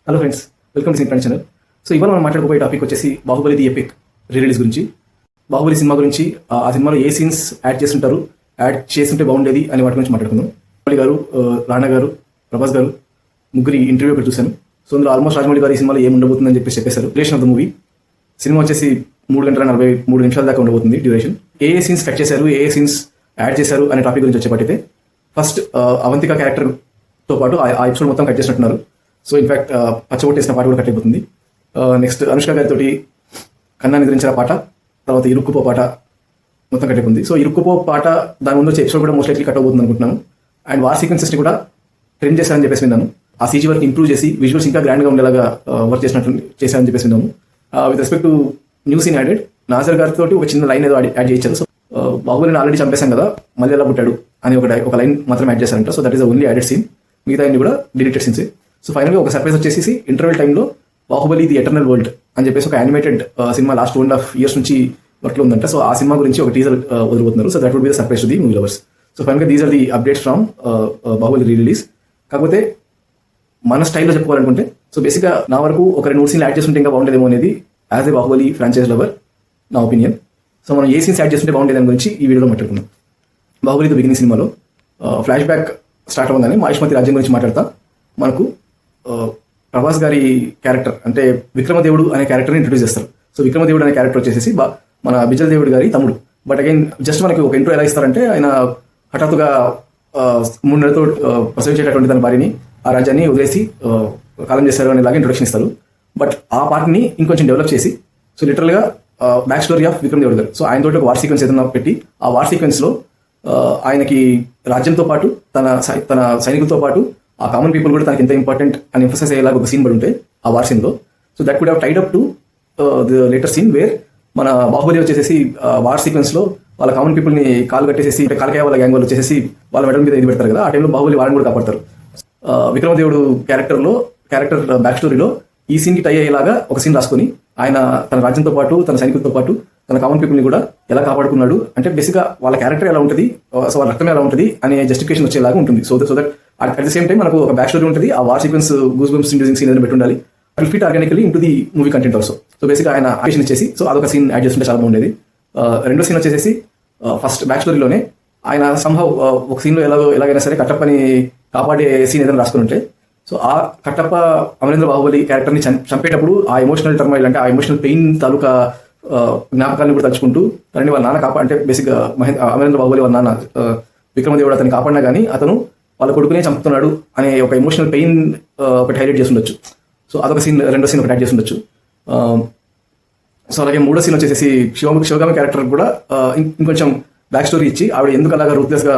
Hello friends, welcome to sin channel. So ఇవాళ మనం మాట్లాడుకోబోయే topic వచ్చేసి బాహుబలి ది ఎపిక్ రిలీజ్ గురించి. బాహుబలి సినిమా గురించి, ఆ సినిమాలో ఏ సీన్స్ యాడ్ చేస్తుంటారు, యాడ్ చేస్తుంటే బాగుండేది అనే వాటి గురించి మాట్లాడుకుందాం. రాజమౌళి గారు, రాణా గారు, ప్రభాస్ గారు ముగ్గురి ఇంటర్వ్యూ ఒకటి చూశాను. సో అందులో ఆల్మోస్ట్ రాజమౌళి గారు ఈ సినిమాలో ఏమి ఉండబోతుందని చెప్పేశారు. Duration of the movie, cinema వచ్చేసి 3 గంటల 43 నిమిషాల దాకా ఉండబోతుంది డ్యూరేషన్. ఏ సీన్స్ కట్ చేశారు, ఏ సీన్స్ యాడ్ చేశారు అనే టాపిక్ గురించి వచ్చేపట్టయితే, ఫస్ట్ అవంతిక క్యారెక్టర్తో పాటు ఆ ఎపిసోడ్ మొత్తం కట్ చేసినట్టున్నారు. సో ఇన్ఫాక్ట్ పచ్చగొట్టేసిన పాట కూడా కట్ అయిపోతుంది. నెక్స్ట్ అనుష్క గారితో కన్నా నిద్రించిన పాట, తర్వాత ఇరుక్కుపో పాట మొత్తం కట్ అయిపోతుంది. సో ఇరుక్కుపో పాట దాని ముందు వచ్చే ఎపిసోడ్ కూడా మోస్ట్ లైక్లీ కట్ అవుతుంది అనుకుంటున్నాను. అండ్ వార్ సీక్వెన్సెస్ని కూడా ట్రిమ్ చేశారని చెప్పేసి విన్నాను. ఆ సీజీ వర్క్ ఇంప్రూవ్ చేసి విజువల్స్ ఇంకా గ్రాండ్గా ఉండేలాగా వర్క్ చేశారని చెప్పేసి విన్నాము. With respect to new scene added, Nassar గారితో ఒక చిన్న లైన్ ఏదో యాడ్ చేయించారు. సో బాహుబలిని ఆల్రెడీ చంపేశాం కదా, మళ్ళీ ఎలా పుట్టాడు అని ఒక లైన్ మాత్రం యాడ్ చేశారంట. So that is the only added scene, మిగతా అన్ని కూడా డిలీటెడ్ సీన్స్. సో ఫైనల్గా ఒక సర్ప్రైజ్ వచ్చేసి ఇంటర్వెల్ టైంలో బాహుబలి ది ఎటర్నల్ వరల్డ్ అని చెప్పేసి ఒక యానిమేటెడ్ సినిమా లాస్ట్ 2.5 years నుంచి వర్క్లో ఉందంట. సో ఆ సినిమా గురించి ఒక టీజర్ వదిలిపోతున్నారు. So that would be the surprise to the movie lovers. So ఫైనల్గా these are the updates from Baahubali release. కాకపోతే మన స్టైల్లో చెప్పుకోవాలనుకుంటే, సో బేసిక్గా నా వరకు ఒక 2 సీన్లు యాడ్ చేస్తుంటే ఇంకా బాగుండేదేమో అనేది as a Baahubali franchise lover నా ఒపీనియన్. సో మనం ఏ సీన్స్ యాడ్ చేస్తుంటే బాగుండేది దాని గురించి ఈ వీడియోలో మాట్లాడుకుందాం. బాహుబలి ది బిగినింగ్ సినిమాలో ఫ్లాష్ బ్యాక్ స్టార్ట్ అవ్వగానే మహిష్మతి రాజ్యం గురించి మాట్లాడతా మనకు ప్రభాస్ గారి క్యారెక్టర్ అంటే విక్రమదేవుడు అనే క్యారెక్టర్ని ఇంట్రొడ్యూస్ చేస్తారు. సో విక్రమదేవుడు అనే క్యారెక్టర్ వచ్చేసి మన బిజల్ దేవుడు గారి తమ్ముడు. బట్ అగైన్ జస్ట్ మనకి ఒక ఇంట్రో ఎలా ఇస్తారంటే, ఆయన హఠాత్తుగా 3 నెలలతో ప్రసవించేటటువంటి తన భార్యని ఆ రాజ్యాన్ని వదిలేసి కాలం చేస్తారు అనేలాగా ఇంట్రొడక్షన్ ఇస్తారు. బట్ ఆ పార్ట్ని ఇంకొంచెం డెవలప్ చేసి, సో లిటరల్గా బ్యాక్ స్టోరీ ఆఫ్ విక్రమదేవుడు గారు. సో ఆయనతో ఒక వార్ సీక్వెన్స్ ఏదైనా పెట్టి, ఆ వార్ సీక్వెన్స్లో ఆయనకి రాజ్యంతో పాటు తన సైనికులతో పాటు ఆ కామన్ పీపుల్ కూడా తనకి ఎంత ఇంపార్టెంట్ అని ఎంఫసైజ్ అయ్యేలాగా ఒక సీన్ పడి ఉంటే ఆ వార్ సీన్లో. So that could have tied up to the later scene where మన బాహుబలి వచ్చేసి వార్ సీక్వెన్స్లో వాళ్ళ కామన్ పీపుల్ని కాలు కట్టేసేసి, కాలకాయ వాళ్ళ గ్యాంగ్ వాళ్ళు వచ్చేసి వాళ్ళ మెడల్ మీద ఇది పెడతారు కదా, ఆ టైంలో బాహుబలి వాళ్ళని కూడా కాపాడతారు. విక్రమదేవుడు క్యారెక్టర్ బ్యాక్ స్టోరీలో ఈ సీన్కి టై అయ్యేలాగా ఒక సీన్ రాసుకొని ఆయన తన రాజ్యంతో పాటు, తన సైనికులతో పాటు, తన కామన్ పీపుల్ని కూడా ఎలా కాపాడుకున్నాడు అంటే బేసిక్గా వాళ్ళ క్యారెక్టర్ ఎలా ఉంటుంది, సో వాళ్ళ రక్తం ఎలా ఉంటుంది అనే జస్టిఫికేషన్ వచ్చేలాగా ఉంటుంది. So that at the same time మనకు ఒక బ్యాక్ స్టోరీ ఉంటుంది. ఆ war sequence goose bumps inducing scene ఏదైనా పెట్టి ఉండాలి. Will fit organically into the movie content also. So బేసిక్గా ఆయన యాక్షన్ ఇచ్చేసి, సో అదొక సీన్ యాడ్ చేస్తుంటే చాలా బాగుండేది. రెండో సీన్ వచ్చేసి ఫస్ట్ బ్యాక్ స్టోరీలోనే ఆయన సంహవ్ ఒక సీన్లో ఎలాగైనా సరే కట్టప్పని కాపాడే సీన్ ఏదైనా రాసుకుని ఉంటే, సో ఆ కట్టప్ప అమరేంద్ర బాహుబలి క్యారెక్టర్ని చంపేటప్పుడు ఆ ఎమోషనల్ టర్మైల్ అంటే ఆ ఎమోషనల్ పెయిన్ తాలూకా జ్ఞాపకాలను కూడా తలుచుకుంటూ తనని వాళ్ళ నాన్న అంటే బేసిక్గా అమరేంద్ర బాహుబలి వాళ్ళ నాన్న విక్రమదేవుడు అతన్ని కాపాడినా కానీ అతను వాళ్ళ కొడుకునే చంపుతున్నాడు అనే ఒక ఎమోషనల్ పెయిన్ ఒకటి హైలైట్ చేసి ఉండొచ్చు. సో అదొక సీన్, రెండో సీన్ ఒకటి యాడ్ చేసి ఉండొచ్చు. సో అలాగే మూడో సీన్ వచ్చేసి శివగామి క్యారెక్టర్ కూడా ఇంకొంచెం బ్యాక్ స్టోరీ ఇచ్చి ఆవిడ ఎందుకు అలాగా రూత్లెస్గా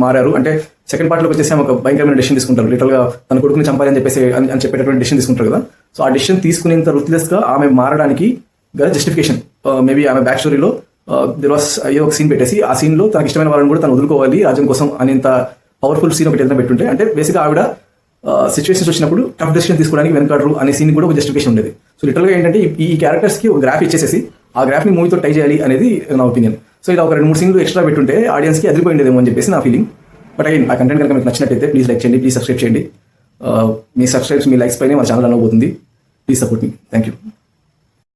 మారారు అంటే, సెకండ్ పార్ట్లోకి వచ్చేసి ఆమె ఒక భయంకరమైన డెసిషన్ తీసుకుంటారు. లిటరల్గా తన కొడుకుని చంపాలి అని చెప్పేసి అని చెప్పేటటువంటి డెసిషన్ తీసుకుంటారు కదా. సో ఆ డెసిషన్ తీసుకునేంత రూత్లెస్గా ఆమె మారడానికి గల జస్టిఫికేషన్ మేబీ ఆమె బ్యాక్ స్టోరీలో దిర్ వాస్ ఏదో ఒక సీన్ పెట్టేసి, ఆ సీన్లో తనకు ఇష్టమైన వాళ్ళని కూడా తను వదులుకోవాలి రాజ్యం కోసం అనేంత పవర్ఫుల్ సీన్ ఒకటి ఏదైనా పెట్టుంటే, అంటే బేసిక్గా ఆవిడ సిచ్యువేషన్స్ వచ్చినప్పుడు టఫ్ డెసిషన్ తీసుకోవడానికి వెనకాడరు అనే సీన్ కూడా ఒక జస్టిఫికేషన్ ఉండేది. సో లిటరల్గా ఏంటంటే ఈ క్యారెక్టర్స్కి ఒక గ్రాఫ్ ఇచ్చేసేసి ఆ గ్రాఫ్ని మూవీతో టై చేయాలి అనేది నా ఒపీనియన్. సో ఇలా ఒక 2-3 సీన్లు ఎక్స్ట్రా పెట్టుంటే ఆడియన్స్కి అదిరిపోయిందేమో అని చెప్పేసి నా ఫీలింగ్. బట్ అగైన్ ఆ కంటెంట్ కనుక మీకు నచ్చినట్టయితే ప్లీజ్ లైక్ చేయండి, ప్లీజ్ సబ్స్క్రైబ్ చేయండి. మీ సబ్స్క్రైబ్స్, మీ లైక్స్ పైనే మన ఛానల్ అనబోతుంది. Please support me. Thank you.